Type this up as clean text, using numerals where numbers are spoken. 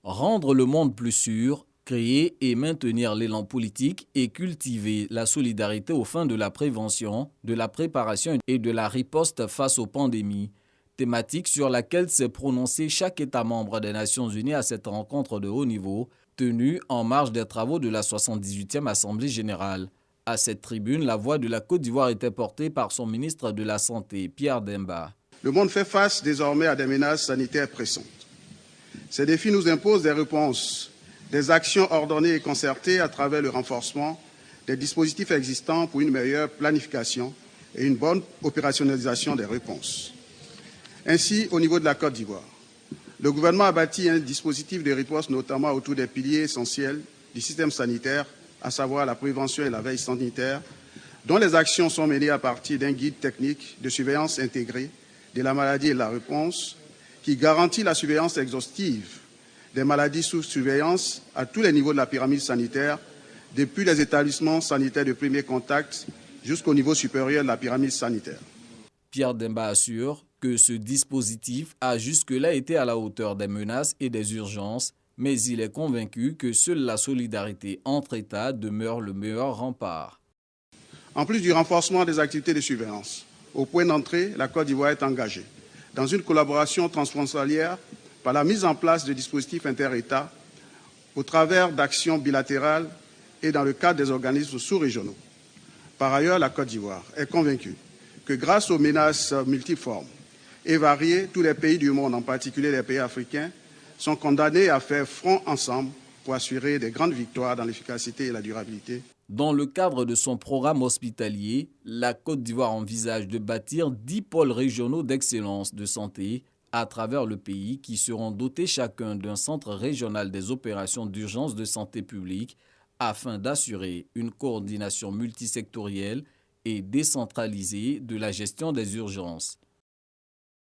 Rendre le monde plus sûr, créer et maintenir l'élan politique et cultiver la solidarité aux fins de la prévention, de la préparation et de la riposte face aux pandémies. Thématique sur laquelle s'est prononcé chaque État membre des Nations Unies à cette rencontre de haut niveau, tenue en marge des travaux de la 78e Assemblée générale. À cette tribune, la voix de la Côte d'Ivoire était portée par son ministre de la Santé, Pierre Demba. Le monde fait face désormais à des menaces sanitaires pressantes. Ces défis nous imposent des réponses, des actions ordonnées et concertées à travers le renforcement des dispositifs existants pour une meilleure planification et une bonne opérationnalisation des réponses. Ainsi, au niveau de la Côte d'Ivoire, le gouvernement a bâti un dispositif de riposte notamment autour des piliers essentiels du système sanitaire, à savoir la prévention et la veille sanitaire, dont les actions sont menées à partir d'un guide technique de surveillance intégrée de la maladie et de la réponse, qui garantit la surveillance exhaustive des maladies sous surveillance à tous les niveaux de la pyramide sanitaire, depuis les établissements sanitaires de premier contact jusqu'au niveau supérieur de la pyramide sanitaire. Pierre Demba assure que ce dispositif a jusque-là été à la hauteur des menaces et des urgences, mais il est convaincu que seule la solidarité entre États demeure le meilleur rempart. En plus du renforcement des activités de surveillance, au point d'entrée, la Côte d'Ivoire est engagée dans une collaboration transfrontalière par la mise en place de dispositifs inter-États au travers d'actions bilatérales et dans le cadre des organismes sous-régionaux. Par ailleurs, la Côte d'Ivoire est convaincue que grâce aux menaces multiformes et variées, tous les pays du monde, en particulier les pays africains, sont condamnés à faire front ensemble pour assurer des grandes victoires dans l'efficacité et la durabilité. Dans le cadre de son programme hospitalier, la Côte d'Ivoire envisage de bâtir 10 pôles régionaux d'excellence de santé à travers le pays qui seront dotés chacun d'un centre régional des opérations d'urgence de santé publique afin d'assurer une coordination multisectorielle et décentralisée de la gestion des urgences.